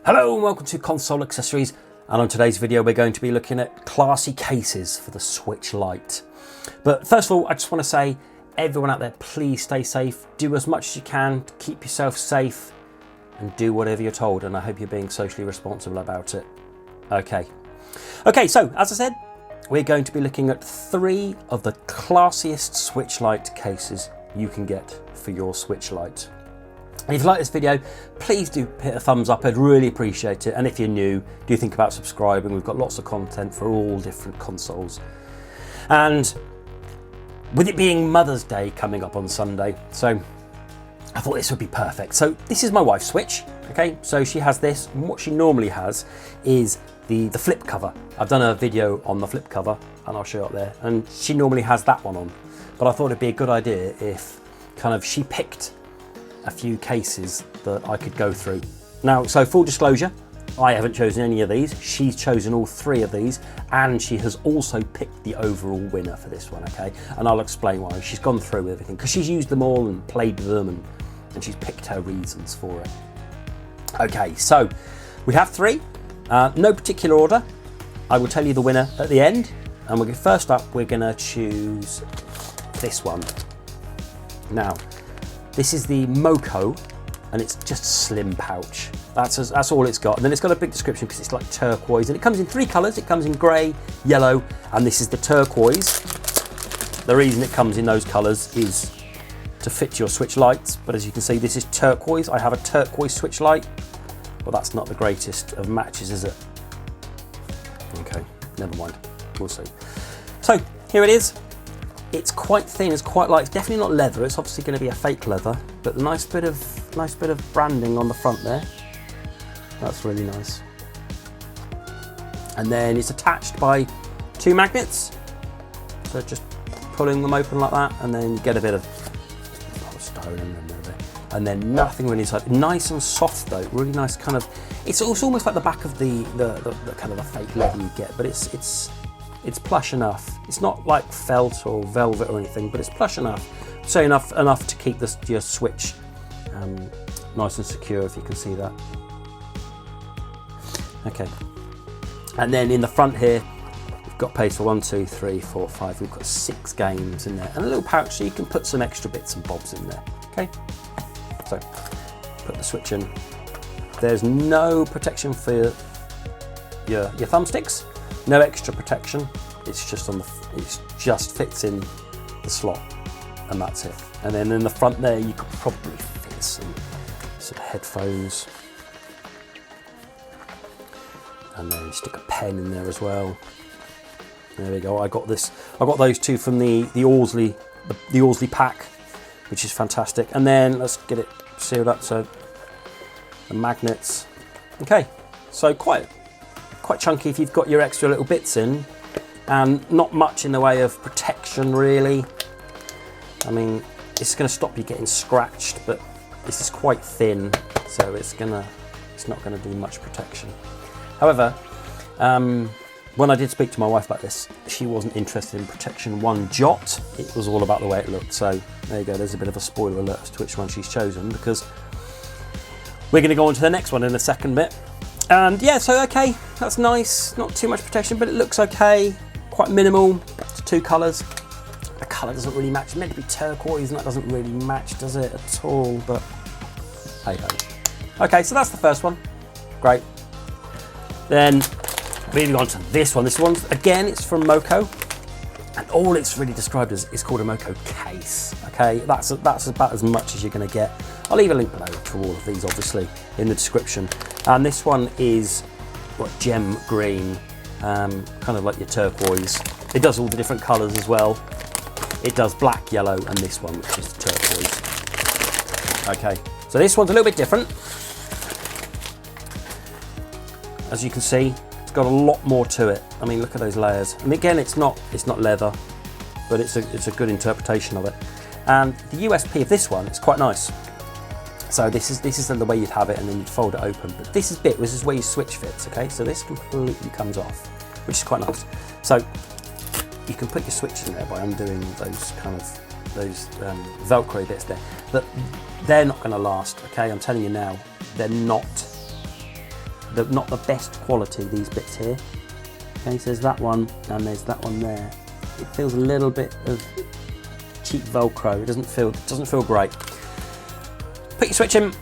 Hello and welcome to Console Accessories, and on today's video we're going to be looking at classy cases for the Switch Lite. But first of all, I just want to say, everyone out there, please stay safe, do as much as you can to keep yourself safe and do whatever you're told, and I hope you're being socially responsible about it. Okay, so as I said, we're going to be looking at 3 of the classiest Switch Lite cases you can get for your Switch Lite. And if you like this video, please do hit a thumbs up, I'd really appreciate it. And if you're new, do think about subscribing. We've got lots of content for all different consoles. And with it being Mother's Day coming up on Sunday, so I thought this would be perfect. So this is my wife's Switch, okay? So she has this, and what she normally has is the flip cover. I've done a video on the flip cover, and I'll show you up there, and she normally has that one on. But I thought it'd be a good idea if she picked a few cases that I could go through. Now, so full disclosure, I haven't chosen any of these. She's chosen all 3 of these, and she has also picked the overall winner for this one, okay? And I'll explain why. She's gone through everything because she's used them all and played with them, and she's picked her reasons for it. Okay, so we have 3, no particular order. I will tell you the winner at the end, and first up, we're gonna choose this one. Now, this is the Moko, and it's just a slim pouch. That's all it's got. And then it's got a big description because it's like turquoise, and it comes in 3 colours. It comes in grey, yellow, and this is the turquoise. The reason it comes in those colours is to fit your Switch Lites, but as you can see, this is turquoise. I have a turquoise Switch Lite, but that's not the greatest of matches, is it? Okay, never mind, we'll see. So here it is. It's quite thin, it's quite light, it's definitely not leather, it's obviously going to be a fake leather, but nice bit of branding on the front there. That's really nice. And then it's attached by 2 magnets, so just pulling them open like that, and then you get a bit of stone and then nothing really inside. Nice and soft though, really nice kind of, it's almost like the back of the kind of the fake leather you get, but it's plush enough. It's not like felt or velvet or anything, but it's plush enough. So enough to keep your Switch nice and secure, if you can see that. Okay. And then in the front here, we've got space for 1, 2, 3, 4, 5. We've got 6 games in there, and a little pouch so you can put some extra bits and bobs in there. Okay. So put the Switch in. There's no protection for your thumbsticks. No extra protection. It's just it just fits in the slot, and that's it. And then in the front there, you could probably fit some headphones, and then stick a pen in there as well. There we go. I got those 2 from the Orsley pack, which is fantastic. And then let's get it sealed up. So the magnets. Okay, so quite chunky if you've got your extra little bits in, and not much in the way of protection really. I mean, it's going to stop you getting scratched, but this is quite thin, so it's not going to do much protection. However, when I did speak to my wife about this, she wasn't interested in protection one jot. It was all about the way it looked. So there you go, there's a bit of a spoiler alert as to which one she's chosen, because we're going to go on to the next one in a second bit. And yeah, so okay, that's nice, not too much protection, but it looks okay, quite minimal. It's 2 colours. The colour doesn't really match, it's meant to be turquoise, and that doesn't really match, does it, at all, but hey ho. Okay, so that's the first one, great. Then moving on to this one. This one's, again, it's from Moko, and all it's really described as is called a Moko Case, okay? That's about as much as you're gonna get. I'll leave a link below to all of these, obviously, in the description. And this one is gem green, kind of like your turquoise. It does all the different colours as well. It does black, yellow, and this one, which is turquoise. Okay, so this one's a little bit different. As you can see, it's got a lot more to it. I mean, look at those layers. And again, it's not leather, but it's a good interpretation of it. And the USP of this one is quite nice. So this is the way you'd have it, and then you'd fold it open. But this is where your Switch fits, okay? So this completely comes off, which is quite nice. So you can put your Switch in there by undoing those Velcro bits there. But they're not going to last, okay? I'm telling you now, they're not. not the best quality, these bits here. Okay, so there's that one and there's that one there. It feels a little bit of cheap Velcro. It doesn't feel great. Put your Switch in.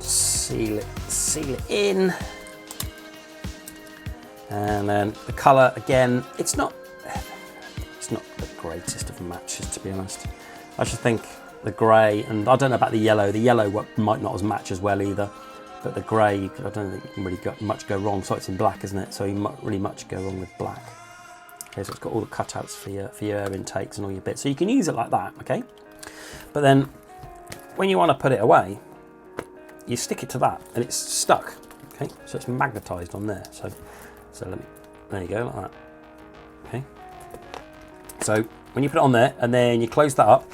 Seal it in. And then the colour, again, it's not the greatest of matches, to be honest. I should think the grey, and I don't know about the yellow. The yellow might not as match as well either, but the grey, I don't think you can really much go wrong. So it's in black, isn't it? So you might really much go wrong with black. Okay, so it's got all the cutouts for your air intakes and all your bits. So you can use it like that, okay? But then when you want to put it away, you stick it to that and it's stuck, okay? So it's magnetised on there. So there you go, like that, okay? So when you put it on there and then you close that up,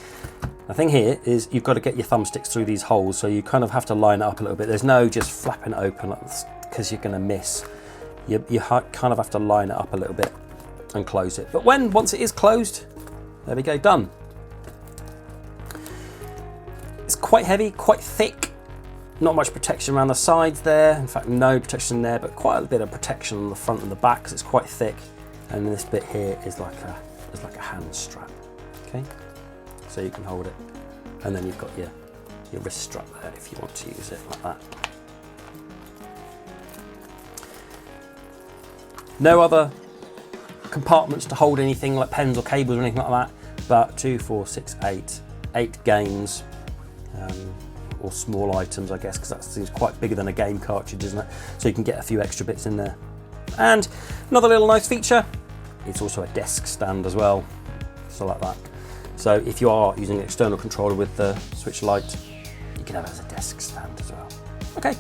the thing here is you've got to get your thumbsticks through these holes, so you kind of have to line it up a little bit. There's no just flapping it open like this, because you're going to miss. You kind of have to line it up a little bit and close it. But once it is closed, there we go, done. It's quite heavy, quite thick. Not much protection around the sides there. In fact, no protection there, but quite a bit of protection on the front and the back because it's quite thick. And this bit here is like a hand strap. Okay, so you can hold it, and then you've got your wrist strap there if you want to use it like that. No other compartments to hold anything like pens or cables or anything like that. But 2, 4, 6, 8 games. Or small items, I guess, because that seems quite bigger than a game cartridge, isn't it? So you can get a few extra bits in there. And another little nice feature, it's also a desk stand as well, so like that. So if you are using an external controller with the Switch Lite, you can have it as a desk stand as well. Okay.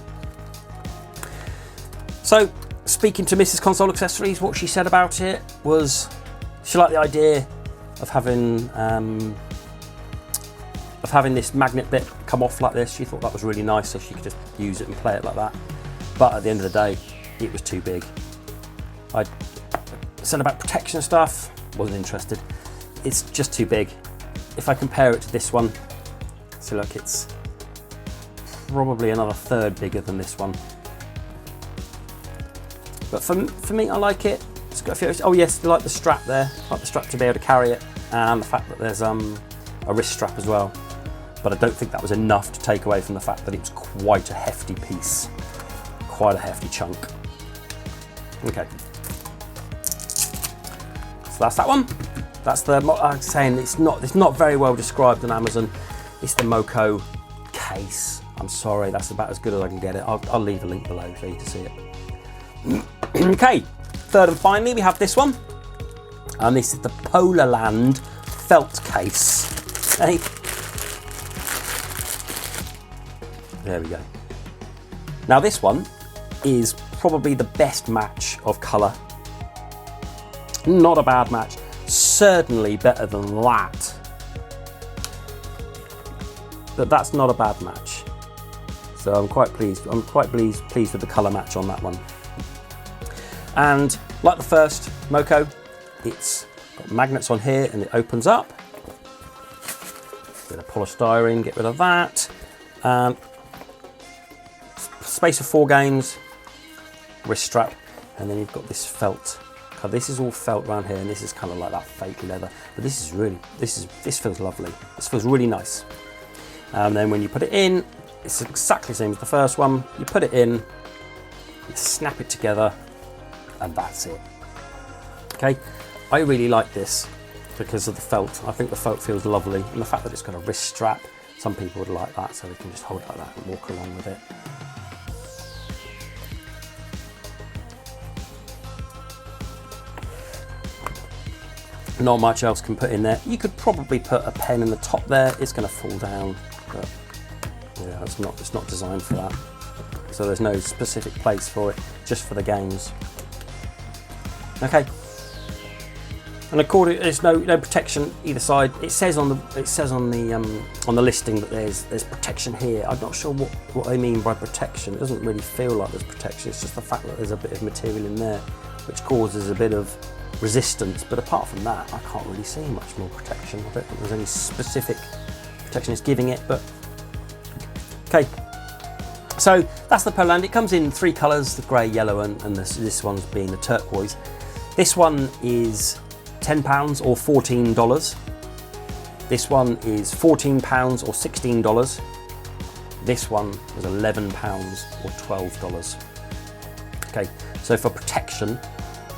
So speaking to Mrs. Console Accessories, what she said about it was she liked the idea of having this magnet bit come off like this. She thought that was really nice, so she could just use it and play it like that. But at the end of the day, it was too big. I said about protection stuff, wasn't interested. It's just too big. If I compare it to this one, so look, it's probably another third bigger than this one. But for me, I like it. It's got a few, oh yes, I like the strap there. I like the strap to be able to carry it, and the fact that there's a wrist strap as well. But I don't think that was enough to take away from the fact that it was quite a hefty piece, quite a hefty chunk. Okay, so that's that one. That's the, I'm saying it's not very well described on Amazon. It's the Moko Case. I'm sorry, that's about as good as I can get it. I'll leave a link below for you to see it. Okay, third and finally we have this one, and this is the Polarland felt case. Okay. There we go. Now this one is probably the best match of colour. Not a bad match. Certainly better than that. But that's not a bad match. So I'm quite pleased. I'm quite pleased with the colour match on that one. And like the first Moko, it's got magnets on here and it opens up. Bit of polystyrene, get rid of that. Space of 4 games, wrist strap, and then you've got this felt. This is all felt around here, and this is kind of like that fake leather. But this feels lovely. This feels really nice. And then when you put it in, it's exactly the same as the first one. You put it in, you snap it together, and that's it. Okay, I really like this because of the felt. I think the felt feels lovely, and the fact that it's got a wrist strap. Some people would like that, so they can just hold it like that and walk along with it. Not much else can put in there. You could probably put a pen in the top there. It's going to fall down, but yeah, it's not designed for that. So there's no specific place for it, just for the games. Okay. And according, there's no protection either side. It says on the listing that there's protection here. I'm not sure what they mean by protection. It doesn't really feel like there's protection. It's just the fact that there's a bit of material in there, which causes a bit of resistance. But apart from that, I can't really see much more protection. I don't think there's any specific protection it's giving it. But okay. So that's the Polarland. It comes in 3 colours, the grey, yellow and this one's being the turquoise. This one is £10 or $14. This one is £14 or $16. This one was £11 or $12. Okay, so for protection,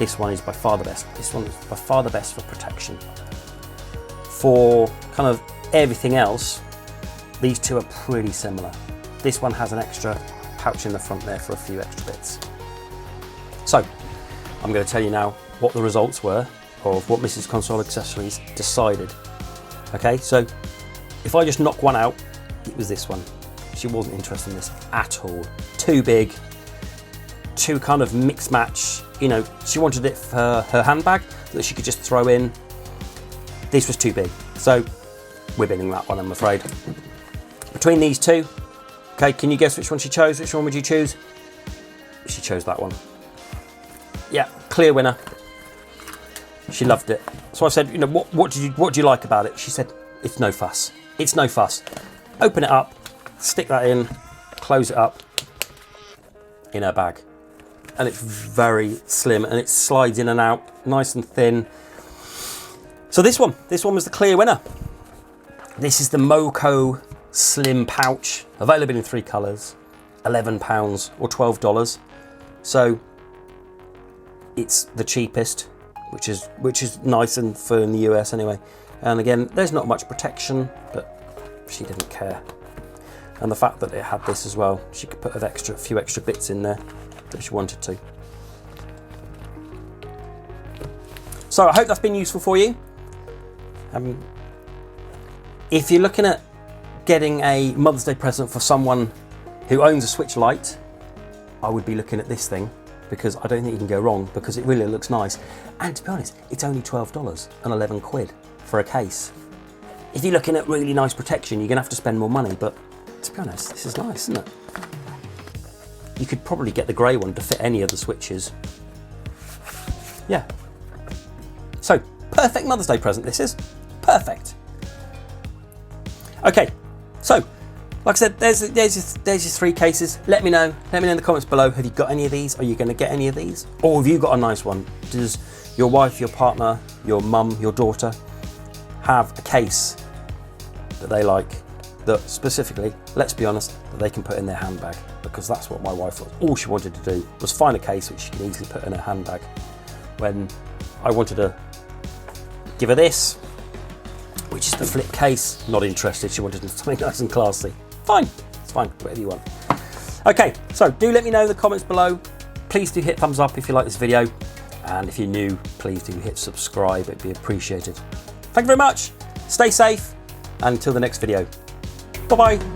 this one is by far the best. This one is by far the best for protection. For kind of everything else, these two are pretty similar. This one has an extra pouch in the front there for a few extra bits. So, I'm going to tell you now what the results were of what Mrs. Console Accessories decided. Okay, so if I just knock one out, it was this one. She wasn't interested in this at all. Too big, too kind of mix match. You know, she wanted it for her handbag that she could just throw in. This was too big. So we're binning that one, I'm afraid. Between these two, okay, can you guess which one she chose? Which one would you choose? She chose that one. Yeah, clear winner. She loved it. So I said, you know, what do you like about it? She said, it's no fuss. It's no fuss. Open it up, stick that in, close it up in her bag. And it's very slim and it slides in and out, nice and thin. So this one was the clear winner. This is the Moko Slim Pouch, available in 3 colours, £11 or $12. So it's the cheapest, which is nice and for in the US anyway. And again, there's not much protection, but she didn't care. And the fact that it had this as well, she could put a few extra bits in there if she wanted to. So I hope that's been useful for you. If you're looking at getting a Mother's Day present for someone who owns a Switch Lite, I would be looking at this thing, because I don't think you can go wrong, because it really looks nice. And to be honest, it's only $12 and 11 quid for a case. If you're looking at really nice protection, you're gonna have to spend more money, but to be honest, this is nice, isn't it? You could probably get the grey one to fit any of the Switches. Yeah. So, perfect Mother's Day present this is. Perfect. Okay, so, like I said, there's your 3 cases. Let me know in the comments below, have you got any of these? Are you gonna get any of these? Or have you got a nice one? Does your wife, your partner, your mum, your daughter have a case that they like, that specifically, let's be honest, that they can put in their handbag? Because that's what my wife was. All she wanted to do was find a case which she can easily put in her handbag. When I wanted to give her this, which is the flip case, not interested. She wanted something nice and classy. Fine, it's fine, whatever you want. Okay, so do let me know in the comments below. Please do hit thumbs up if you like this video. And if you're new, please do hit subscribe, it'd be appreciated. Thank you very much, stay safe, and until the next video. Bye-bye.